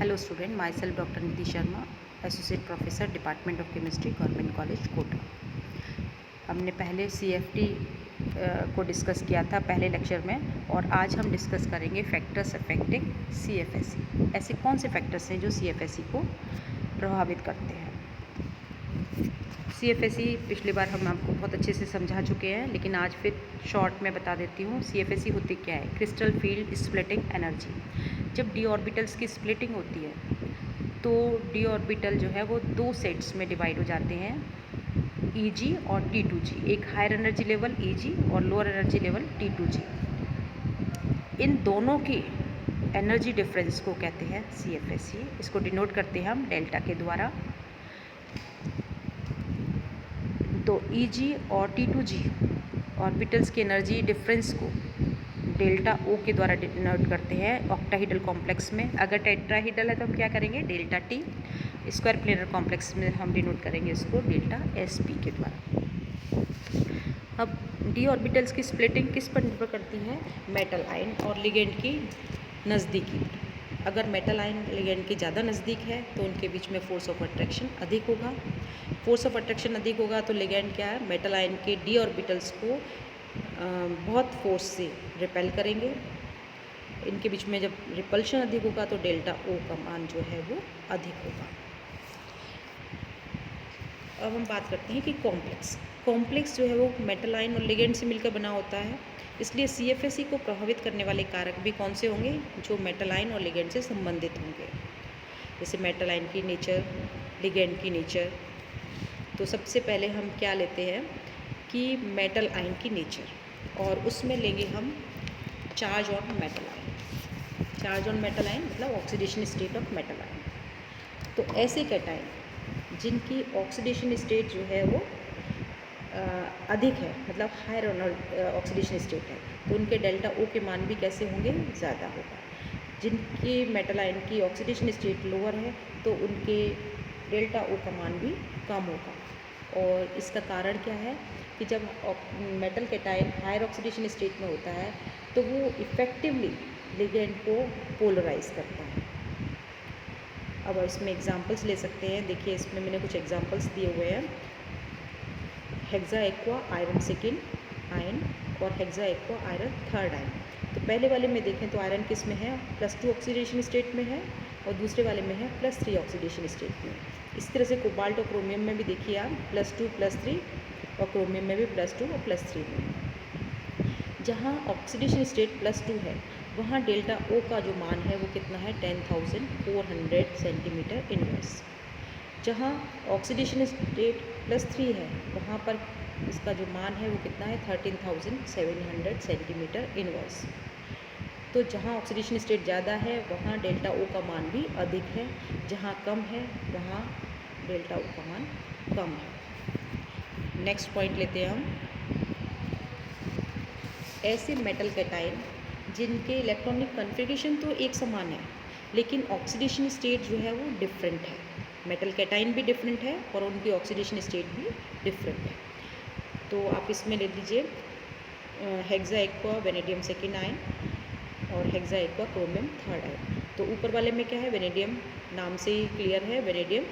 Hello student, myself doctor Neeti Sharma, associate professor department of chemistry, government college Kota. हमने पहले CFT को discuss किया था पहले लेक्चर में, और आज हम डिस्कस करेंगे फैक्टर्स अफेक्टिंग CFSE। ऐसे कौन से फैक्टर्स हैं जो CFSE को प्रभावित करते हैं। CFSE पिछली बार हम आपको बहुत अच्छे से समझा चुके हैं, लेकिन आज फिर शॉर्ट में बता देती हूँ। CFSE होती क्या है? Crystal field splitting energy. जब डी ऑर्बिटल्स की स्प्लिटिंग होती है तो डी ऑर्बिटल जो है वो दो सेट्स में डिवाइड हो जाते हैं, EG और T2G। एक हायर एनर्जी लेवल EG और लोअर एनर्जी लेवल T2G। इन दोनों की एनर्जी डिफरेंस को कहते हैं CFSE। इसको डिनोट करते हैं हम डेल्टा के द्वारा। तो EG और T2G ऑर्बिटल्स की एनर्जी डिफरेंस को डेल्टा O के द्वारा डिनोट करते हैं ऑक्टाहेड्रल कॉम्प्लेक्स में। अगर टेट्राहेड्रल है तो हम क्या करेंगे? Delta T। Square planar complex में हम डिनोट करेंगे इसको डेल्टा SP के द्वारा। अब डी ऑर्बिटल्स की स्प्लिटिंग किस पर निर्भर करती है? मेटल आयन और लिगेंड की नज़दीकी। अगर मेटल आयन लिगेंड के ज़्यादा नज़दीक है तो उनके बीच में फोर्स ऑफ अट्रैक्शन अधिक होगा। फोर्स ऑफ अट्रैक्शन अधिक होगा तो लिगेंड क्या है? मेटल आयन के डी ऑर्बिटल्स को बहुत फोर्स से रिपेल करेंगे। इनके बीच में जब रिपल्शन अधिक होगा तो डेल्टा O का मान जो है वो अधिक होगा। अब हम बात करते हैं कि कॉम्प्लेक्स जो है वो मेटल आयन और लिगेंड से मिलकर बना होता है। इसलिए CFSE को प्रभावित करने वाले कारक भी कौन से होंगे? जो मेटल आयन और लिगेंड से संबंधित होंगे, जैसे मेटल आयन की नेचर, लिगेंड की नेचर। तो सबसे पहले हम क्या लेते हैं कि मेटल आयन की नेचर, और उसमें लेंगे हम charge on metal ion. Charge on metal ion मतलब oxidation state of metal ion. तो ऐसे कैटायन जिनकी ऑक्सीडेशन स्टेट जो है वो अधिक है, मतलब हायर ऑक्सीडेशन स्टेट है, तो उनके डेल्टा O के मान भी कैसे होंगे? ज़्यादा होगा। जिनकी मेटल आयन की ऑक्सीडेशन स्टेट लोअर है तो उनके डेल्टा O का मान भी कम होगा। और इसका कारण क्या है कि जब metal cation higher oxidation state में होता है तो वो इफ़ेक्टिवली लिगेंड को पोलराइज करता है। अब इसमें एग्जांपल्स ले सकते हैं। देखिए, इसमें मैंने कुछ एग्जांपल्स दिए हुए हैं। Hexa aqua iron second ion और hexa aqua iron third ion. तो पहले वाले में देखें तो आयरन किस में है? +2 ऑक्सीडेशन स्टेट में है, और दूसरे वाले में है +3 ऑक्सीडेशन स्टेट में। इस तरह से कोबाल्ट और क्रोमियम में भी देखिए आप +2 +3, और क्रोमियम में भी +2 और +3 में। जहाँ ऑक्सीडेशन स्टेट +2 है वहाँ डेल्टा O का जो मान है वो कितना है? 10,400 सेंटीमीटर इनवर्स। जहाँ ऑक्सीडेशन स्टेट +3 है वहाँ पर इसका जो मान है वो कितना है? 13,700 सेंटीमीटर इनवर्स। तो जहाँ ऑक्सीडेशन स्टेट ज़्यादा है वहाँ डेल्टा O का मान भी अधिक है, जहाँ कम है वहाँ डेल्टा O का मान कम है। नेक्स्ट पॉइंट लेते हैं हम। ऐसे मेटल कैटायन जिनके इलेक्ट्रॉनिक कॉन्फ़िगरेशन तो एक समान है लेकिन ऑक्सीडेशन स्टेट जो है वो डिफरेंट है। मेटल कैटायन भी डिफरेंट है और उनकी ऑक्सीडेशन स्टेट भी डिफरेंट है। तो आप इसमें ले लीजिए hexa aqua vanadium second ion और hexa aqua chromium third ion. तो ऊपर वाले में क्या है? वेनेडियम नाम से ही क्लियर है, वेनेडियम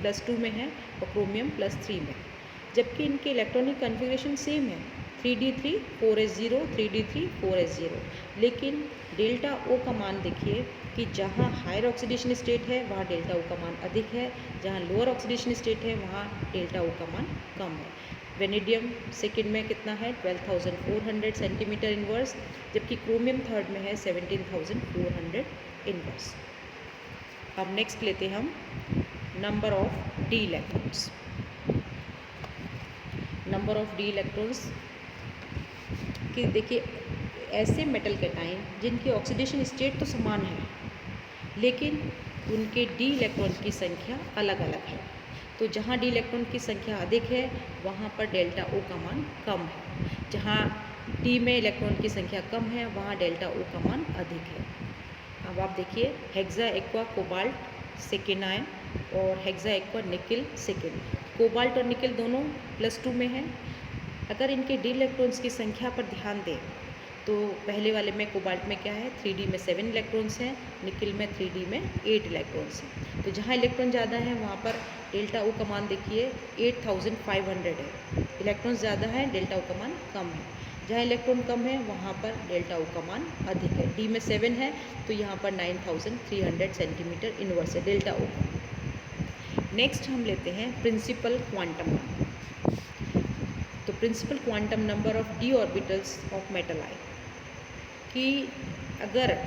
+2 में है और क्रोमियम +3 में, जबकि इनके इलेक्ट्रॉनिक कॉन्फ़िगरेशन सेम है, 3d3 4s0 3d3 4s0। लेकिन डेल्टा O का मान देखिए कि जहाँ हायर ऑक्सीडेशन स्टेट है वहाँ डेल्टा O का मान अधिक है, जहाँ लोअर ऑक्सीडेशन स्टेट है वहाँ डेल्टा O का मान कम है। वेनेडियम सेकेंड में कितना है? 12,400 सेंटीमीटर इनवर्स, जबकि क्रोमियम थर्ड में है 17,400 इनवर्स। अब नेक्स्ट लेते हैं हम number of D electrons. Number of D electrons कि देखिए, ऐसे मेटल कैटायन जिनकी ऑक्सीडेशन स्टेट तो समान है लेकिन उनके डी इलेक्ट्रॉन की संख्या अलग अलग है। तो जहाँ डी इलेक्ट्रॉन की संख्या अधिक है वहाँ पर डेल्टा O का मान कम है, जहाँ डी में इलेक्ट्रॉन की संख्या कम है वहाँ डेल्टा O का मान अधिक है। अब आप देखिए, hexa aqua cobalt second ion और हेक्सा एक्वा निकल सेकेंड। कोबाल्ट और निकल दोनों +2 में हैं। अगर इनके डी इलेक्ट्रॉन्स की संख्या पर ध्यान दें तो पहले वाले में कोबाल्ट में क्या है, 3D में 7 इलेक्ट्रॉन्स हैं, निकिल में 3D में 8 इलेक्ट्रॉन्स हैं। तो जहाँ इलेक्ट्रॉन ज़्यादा है वहाँ पर डेल्टा ओ का मान देखिए 8500 है, इलेक्ट्रॉन्स ज़्यादा है, डेल्टा ओ का मान कम है। जहाँ इलेक्ट्रॉन कम है वहाँ पर डेल्टा ओ का मान अधिक है। डी में 7 है तो यहाँ पर 9300 सेंटीमीटर इनवर्स है डेल्टा ओ का। नेक्स्ट हम लेते हैं प्रिंसिपल क्वांटम नंबर। तो principal quantum number of D orbitals of metal ion, कि अगर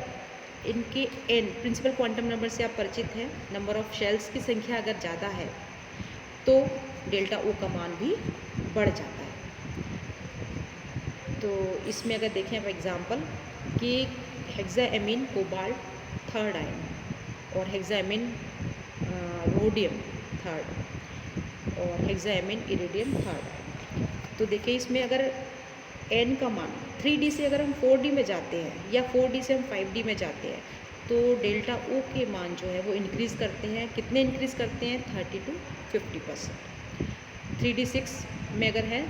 इनके एन, प्रिंसिपल क्वांटम नंबर से आप परिचित हैं, नंबर ऑफ शेल्स की संख्या अगर ज़्यादा है तो डेल्टा ओ का मान भी बढ़ जाता है। तो इसमें अगर देखें आप एग्जांपल कि हेक्साएमीन कोबाल्ट थर्ड आयन और हेक्साएमीन रोडियम थर्ड और हेक्साएमीन इरिडियम थर्ड। तो देखिए इसमें अगर n का मान 3D से अगर हम 4D में जाते हैं या 4D से हम 5D में जाते हैं तो डेल्टा ओ के मान जो है वो इंक्रीज़ करते हैं। कितने इंक्रीज़ करते हैं? 30 to 50%। 3D6 में अगर है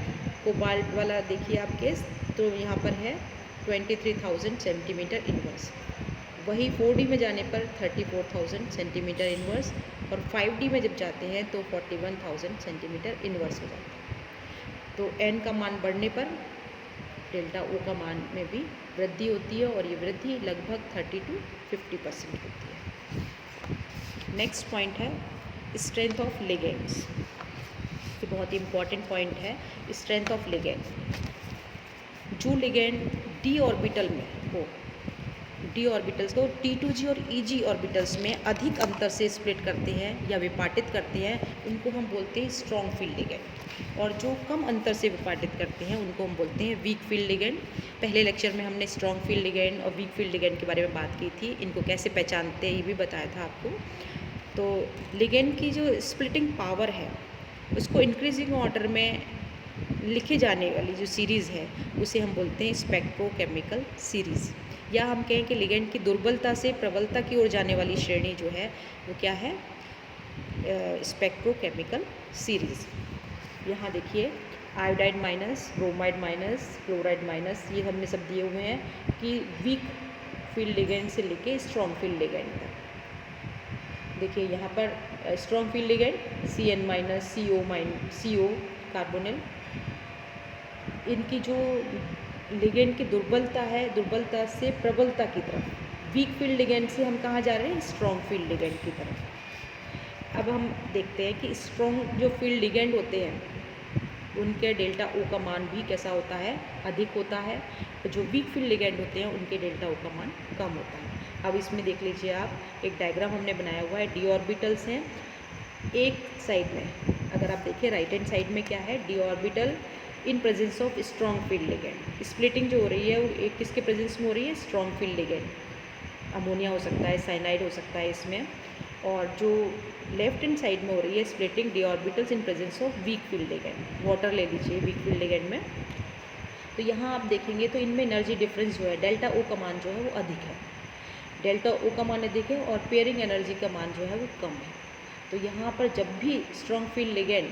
कोबाल्ट वाला देखिए आप केस, तो यहाँ पर है 23,000 सेंटीमीटर इनवर्स। वही 4D में जाने पर 34,000 सेंटीमीटर इनवर्स और 5D में जब जाते हैं तो 41,000 सेंटीमीटर इनवर्स हो जाता है। तो n का मान बढ़ने पर डेल्टा ओ का मान में भी वृद्धि होती है और ये वृद्धि लगभग 30 to 50% होती है। नेक्स्ट पॉइंट है स्ट्रेंथ ऑफ लिगेंड्स। ये बहुत ही इम्पॉर्टेंट पॉइंट है, स्ट्रेंथ ऑफ लिगेंड। जो लिगेंड डी ऑर्बिटल में हो, डी ऑर्बिटल्स को T2G और EG ऑर्बिटल्स में अधिक अंतर से स्प्लिट करते हैं या विपाटित करते हैं, उनको हम बोलते हैं स्ट्रॉन्ग फील्ड लिगेंड। और जो कम अंतर से विपाटित करते हैं उनको हम बोलते हैं वीक फील्ड लिगेंड। पहले लेक्चर में हमने स्ट्रॉन्ग फील्ड लिगेंड और वीक फील्ड लिगेंड के बारे में बात की थी, इनको कैसे पहचानते हैं ये भी बताया था आपको। तो लिगेंड की जो स्प्लिटिंग पावर है उसको इंक्रीजिंग ऑर्डर में लिखे जाने वाली जो सीरीज़ है उसे हम बोलते हैं स्पेक्ट्रोकेमिकल सीरीज़, या हम कहें कि लिगेंड की दुर्बलता से प्रबलता की ओर जाने वाली श्रेणी जो है वो क्या है? Spectrochemical series. यहाँ देखिए iodide minus, bromide minus, chloride minus, ये हमने सब दिए हुए हैं कि वीक फील्ड लिगेंड से लेके स्ट्रॉन्ग फील्ड लिगेंड तक। देखिए यहाँ पर strong field ligand CN minus, CO carbonyl, इनकी जो लिगेंड की दुर्बलता है, दुर्बलता से प्रबलता की तरफ। वीक फील्ड लिगेंड से हम कहाँ जा रहे हैं? स्ट्रॉन्ग फील्ड लिगेंड की तरफ। अब हम देखते हैं कि स्ट्रॉन्ग जो फील्ड लिगेंड होते हैं उनके डेल्टा ओ का मान भी कैसा होता है? अधिक होता है। तो जो वीक फील्ड लिगेंड होते हैं उनके डेल्टा ओ का मान कम होता है। अब इसमें देख लीजिए आप, एक डायग्राम हमने बनाया हुआ है, डी ऑर्बिटल्स हैं। एक साइड में अगर आप देखें राइट हैंड साइड में क्या है? D orbital in presence of strong field ligand. Splitting जो हो रही है वो एक किसके प्रेजेंस में हो रही है? Strong field ligand. अमोनिया हो सकता है, साइनाइड हो सकता है इसमें। और जो लेफ्ट हैंड साइड में हो रही है splitting D orbitals in presence of weak field ligand. Water ले लीजिए वीक फील्ड लिगेंड में, तो यहाँ आप देखेंगे तो इनमें एनर्जी डिफरेंस जो है डेल्टा ओ का मान जो है वो अधिक है। डेल्टा ओ का मान अधिक है और पेयरिंग एनर्जी का मान जो है वो कम है। तो यहाँ पर जब भी strong field ligand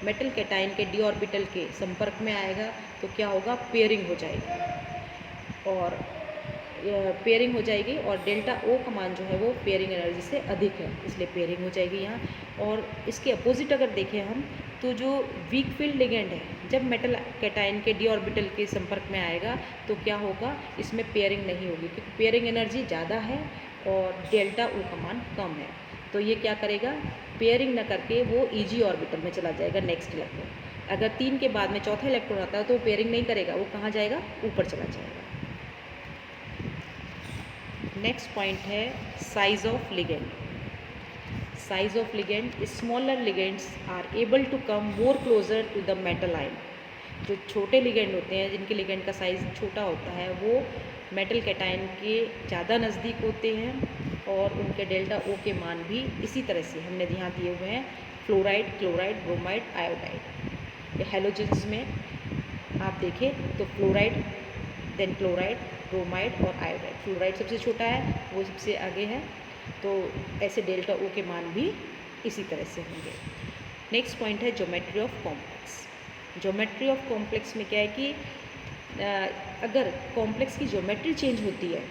metal cation के डी ऑर्बिटल के संपर्क में आएगा तो क्या होगा? पेयरिंग हो जाएगी और पेयरिंग हो जाएगी और डेल्टा ओ का मान जो है वो पेयरिंग एनर्जी से अधिक है, इसलिए पेयरिंग हो जाएगी यहाँ। और इसके अपोजिट अगर देखें हम तो जो वीक फील्ड लिगेंड है जब मेटल कैटायन के डी ऑर्बिटल के संपर्क में आएगा तो क्या होगा? इसमें पेयरिंग नहीं होगी क्योंकि पेयरिंग एनर्जी ज़्यादा है और डेल्टा ओ का मान कम है। तो ये क्या करेगा? पेयरिंग न करके वो EG ऑर्बिटल में चला जाएगा नेक्स्ट इलेक्ट्रॉन। अगर 3 के बाद में चौथा इलेक्ट्रॉन आता है तो वो पेयरिंग नहीं करेगा, वो कहाँ जाएगा? ऊपर चला जाएगा। नेक्स्ट पॉइंट है size of ligand. Size of ligand, smaller ligands are able to come more closer to the metal ion. जो छोटे लिगेंड होते हैं जिनके लिगेंड का साइज़ छोटा होता है वो मेटल कैटायन के ज़्यादा नज़दीक होते हैं और उनके डेल्टा ओ के मान भी इसी तरह से हमने यहाँ दिए हुए हैं, fluoride, chloride, bromide, iodide. Halogens में आप देखें तो फ्लोराइड, देन क्लोराइड, ब्रोमाइड और आयोडाइड। फ्लोराइड सबसे छोटा है, वो सबसे आगे है, तो ऐसे डेल्टा ओ के मान भी इसी तरह से होंगे। नेक्स्ट पॉइंट है geometry of complex. Geometry of complex में क्या है कि अगर कॉम्प्लेक्स की ज्योमेट्री चेंज होती है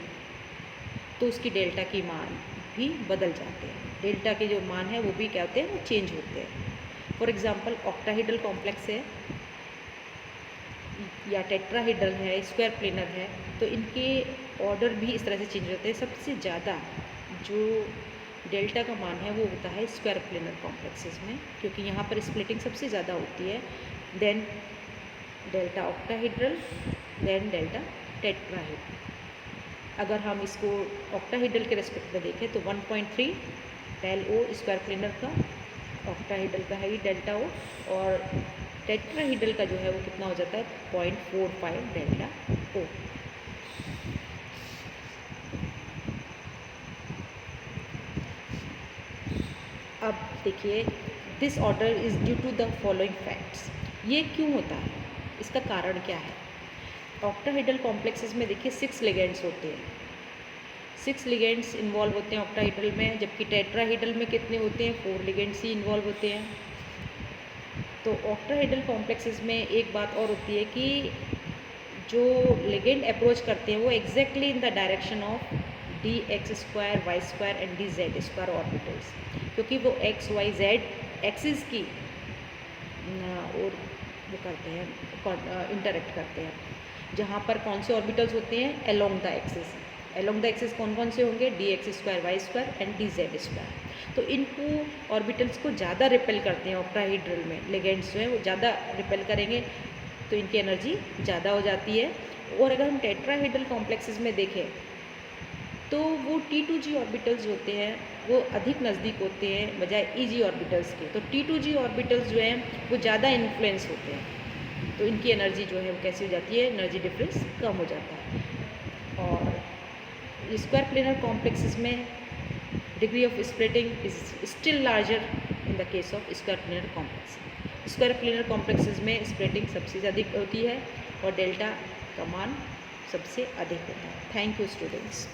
तो उसकी डेल्टा की मान भी बदल जाते हैं। डेल्टा के जो मान है वो भी क्या होते हैं, वो चेंज होते हैं। फॉर एग्जांपल ऑक्टाहेड्रल कॉम्प्लेक्स है या टेट्राहेड्रल है, स्क्वायर प्लेनर है, तो इनके ऑर्डर भी इस तरह से चेंज होते हैं। सबसे ज़्यादा जो डेल्टा का मान है वो होता है स्क्वायर प्लेनर कॉम्प्लेक्सेस में, क्योंकि यहाँ पर स्प्लिटिंग सबसे ज़्यादा होती है। Then delta octahedral, then delta tetrahedral. अगर हम इसको ऑक्टाहेड्रल के रेस्पेक्ट में देखें तो 1.3 डेल ओ स्क्वायर प्लेनर का, ऑक्टाहेड्रल का है ये डेल्टा ओ, और टेट्राहेड्रल का जो है वो कितना हो जाता है 0.45 डेल्टा ओ। अब देखिए, this order is due to the following facts. ये क्यों होता है, इसका कारण क्या है? ऑक्टाहेड्रल कॉम्प्लेक्सेस में देखिए 6 लिगेंड्स होते हैं, 6 लिगेंड्स इन्वॉल्व होते हैं ऑक्टाहेड्रल में, जबकि टेट्राहेड्रल में कितने होते हैं, 4 लिगेंड्स ही इन्वॉल्व होते हैं। तो ऑक्टाहेड्रल कॉम्प्लेक्सेस में एक बात और होती है कि जो लिगेंड अप्रोच करते हैं वो exactly in the direction of d x square y square and d z square orbitals, क्योंकि वो एक्स वाई जेड एक्सिस की और वो करते हैं, इंटरेक्ट करते हैं। जहाँ पर कौन से ऑर्बिटल्स होते हैं, along the axis. Along the axis कौन कौन से होंगे, d x square y square and d z square. तो इनको ऑर्बिटल्स को ज़्यादा रिपेल करते हैं ऑक्टाहेड्रल में, लिगेंड्स जो हैं वो ज़्यादा रिपेल करेंगे तो इनकी एनर्जी ज़्यादा हो जाती है। और अगर हम टेट्राहेड्रल कॉम्प्लेक्सेस में देखें तो वो T2G ऑर्बिटल्स होते हैं वो अधिक नज़दीक होते हैं बजाय EG ऑर्बिटल्स के। तो T2G ऑर्बिटल्स जो हैं वो ज़्यादा इन्फ्लुएंस होते हैं, तो इनकी एनर्जी जो है वो कैसी हो जाती है, एनर्जी डिफरेंस कम हो जाता है। और स्क्वायर प्लेनर कॉम्प्लेक्सेस में degree of splitting is still larger in the case of square planar complex. Square planar complexes में स्प्लिटिंग सबसे अधिक होती है और डेल्टा का मान सबसे अधिक होता है। Thank you students.